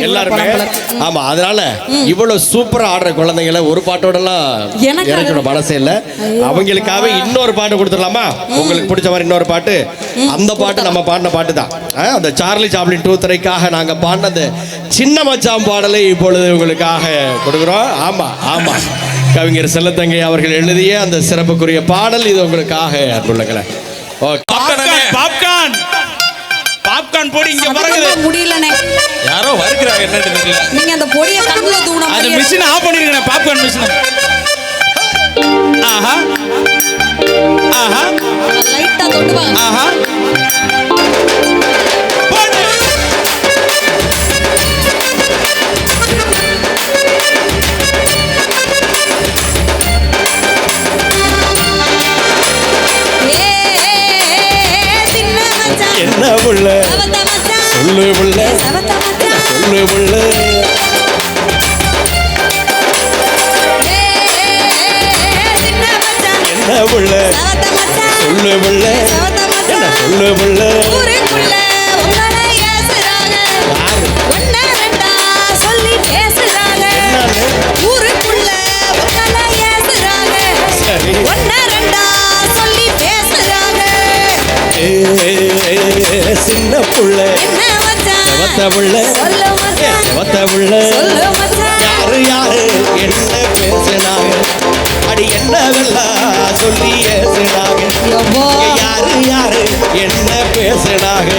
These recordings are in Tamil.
எல்லாருமே. ஆமா, அதனால இவ்வளவு சூப்பரா ஆடுற குழந்தைகளை ஒரு பாட்டோடலாம் எனக்கு மனசே இல்ல. அவங்களுக்காக இன்னொரு பாட்டு கொடுத்துடலாமா? உங்களுக்கு பிடிச்ச மாதிரி இன்னொரு பாட்டு. அந்த பாட்டு நம்ம பாடின பாட்டு தான். அந்த சார்லி சாப்ளின் 2 திரைக்காக நாங்க பாடினது சின்ன மச்சான் பாடலை இப்பொழுது உங்களுக்காக கொடுக்குறோம். ஆமா ஆமா, கவிஞர் செல்லத்தங்கை அவர்கள் எழுதிய அந்த சிறப்புக்குரிய பாடல் இது உங்களுக்காக அன்புள்ளங்களே. பாப்கார்ன் பாப்கார்ன் பொடி இங்க வரகுது. முடியலனே, யாரோ வர்க்கறாங்க என்னன்னு தெரியல. நீங்க அந்த பொடியை கண்ணுல தூண அந்த மிஷின் ஆஃப் பண்ணிருங்க. Popcorn machine. ஆஹா ஆஹா, லைட்டா தொட்டு வாங்க. ஆஹா, என்ன புள்ள சொல்லு புள்ள, சொல்லு புள்ள, என்ன புள்ள சொல்லு புள்ள, என்ன சொல்லு புள்ள. சின்ன புள்ள செவத்த புள்ள, செவத்த புள்ள, யாரு யாரு என்ன பேசினாங்க, அடி என்னவெல்லாம் சொல்லி ஏசினாங்க. யாரு யாரு என்ன பேசினாங்க,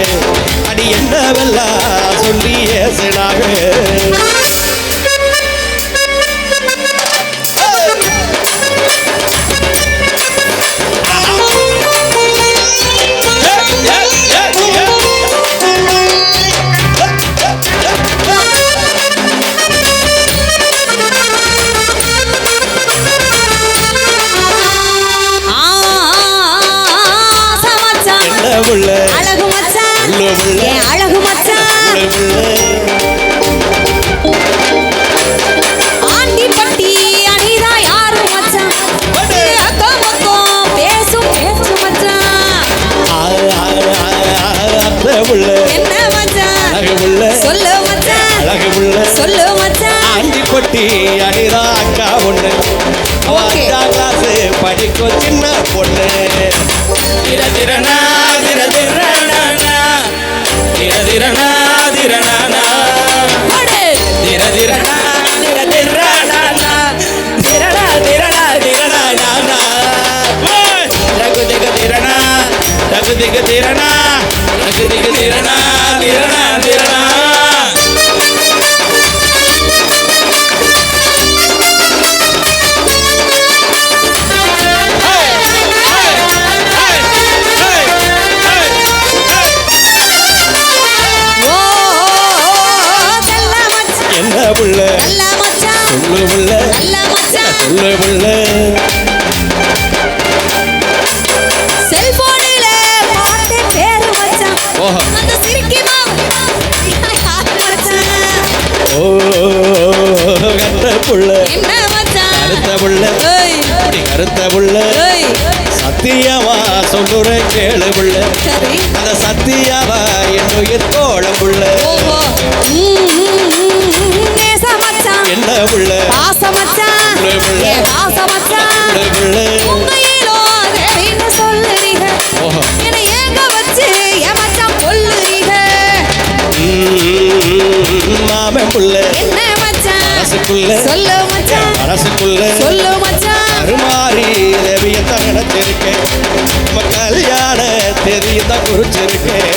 அடி என்னவெல்லாம் சொல்லி ஏசினாங்க. அழகு மச்சான், அழகு மச்சான், ஆண்டி பட்டி அனிதா யாரு மச்சான், அக்கம் பக்கம் பேசும் பேச்சு மச்சான். என்ன மச்சான் சொல்லு மச்சான், அழகு புள்ள சொல்லு மச்சான். ஆண்டி பட்டி அனிதா அக்கா ஒண்ணு, அஞ்சாம் கிளாஸ் படிக்கும் சின்ன பொண்ணு. திரதிரனா திரதிரனா திரதிரனா திரனா திரதிரனா திரதிரனா திரடா திரடா திரடா ரகுதிக திரனா ரகுதிக திரனா ரகுதிக திரனா திரனா திரனா. புள்ள சொல்லு புள்ள, சொல்லு புள்ள. செல்போனில பாட்டு பேரு மச்சான், அந்த சிரிக்கி ஓ கருத்த புள்ள, என்ன மச்சான் கருத்த புள்ள, கருத்த புள்ள, சத்தியமா சொல்லுற கேளு புள்ள, அந்த சத்தியமா என்னுயிர் தோழம் புள்ள. என்ன புள்ள பாச மச்சான், பாச மச்சான், உண்மையிலோ தேவின்னு சொல்லுறீங்க, என்னை ஏங்க வச்சு என் மச்சான் கொல்லுறீங்க. மாமன் புள்ள, என்ன மச்சான் மனசுக்குள்ள, சொல்லு மச்சான், மனசுக்குள்ள, சொல்லு மச்சான். அருமாறி தேவியத்தான் நினைச்சிருக்கேன், நம்ம கல்யாண தேதியத்தான் குறிச்சிருக்கேன்.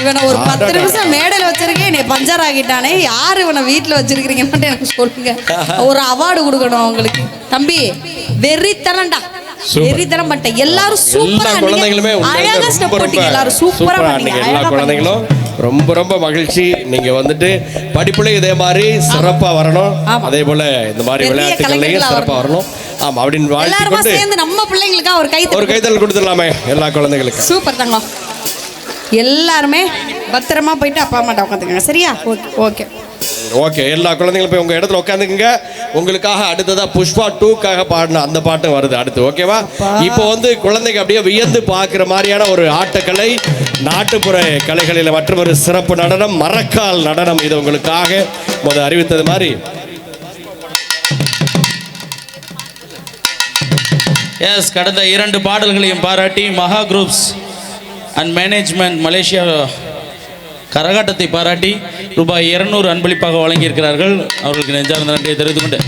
இவனை ஒரு 10 நிமிஷம் மேடையில் வச்சிருக்கேன், நீ பஞ்சர் ஆகிட்டானே. யாரு இவனை வீட்டில் வச்சிருக்கிறீங்கன்னு எனக்கு சொல்லுங்க. ஒரு அவார்டு கொடுக்கணும் அவங்களுக்கு. தம்பி வெறித்தனம்டா, வெறித்தனம் பண்ணிட்டேன். எல்லாரும் சூப்பரா குழந்தைகளுமே அழகா ஸ்டெப் போட்டீங்க. எல்லாரும் சூப்பரா பண்ணீங்க. எல்லா குழந்தைகளும் ரொம்ப ரொம்ப மகிழ்ச்சி. நீங்க வந்துட்டு படிப்புல இதே மாதிரி சிறப்பா வரணும், அதே போல இந்த மாதிரி விளையாட்டுகள்லயும் சிறப்பா வரணும். ஆமா, அப்படின்னு வாழ்த்து கொண்டு சேர்ந்து நம்ம பிள்ளைங்களுக்கா ஒரு கைத்தல் கொடுத்துடலாமே எல்லா குழந்தைகளுக்கும். சூப்பர் தங்கம். எல்லாருமே பத்திரமா போயிட்டு அப்பா அம்மாட்ட உட்காந்துக்கங்க. சரியா? Okay okay. எல்லா குழந்தைங்களும் போய் உங்க இடத்துல உட்காந்துக்குங்க. உங்களுக்காக அடுத்ததா புஷ்பா 2க்காக பாடின அந்த பாட்டும் வருது அடுத்து. ஓகேவா? இப்போ வந்து குழந்தைங்க அப்படியே வியந்து பார்க்குற மாதிரியான ஒரு ஆட்டக்கலை, நாட்டுப்புற கலைகளில் மற்றொரு சிறப்பு நடனம் மரக்கால் நடனம். இது உங்களுக்காக அறிவித்தது மாதிரி. எஸ், கடந்த 2 பாடல்களையும் பாராட்டி மகா குரூப்ஸ் அண்ட் மேனேஜ்மெண்ட் மலேசியா கரகாட்டத்தை பாராட்டி ரூபாய் 200 அன்பளிப்பாக வழங்கியிருக்கிறார்கள். அவர்களுக்கு நெஞ்சார்ந்த நன்றியை தெரிவித்துக் கொண்டு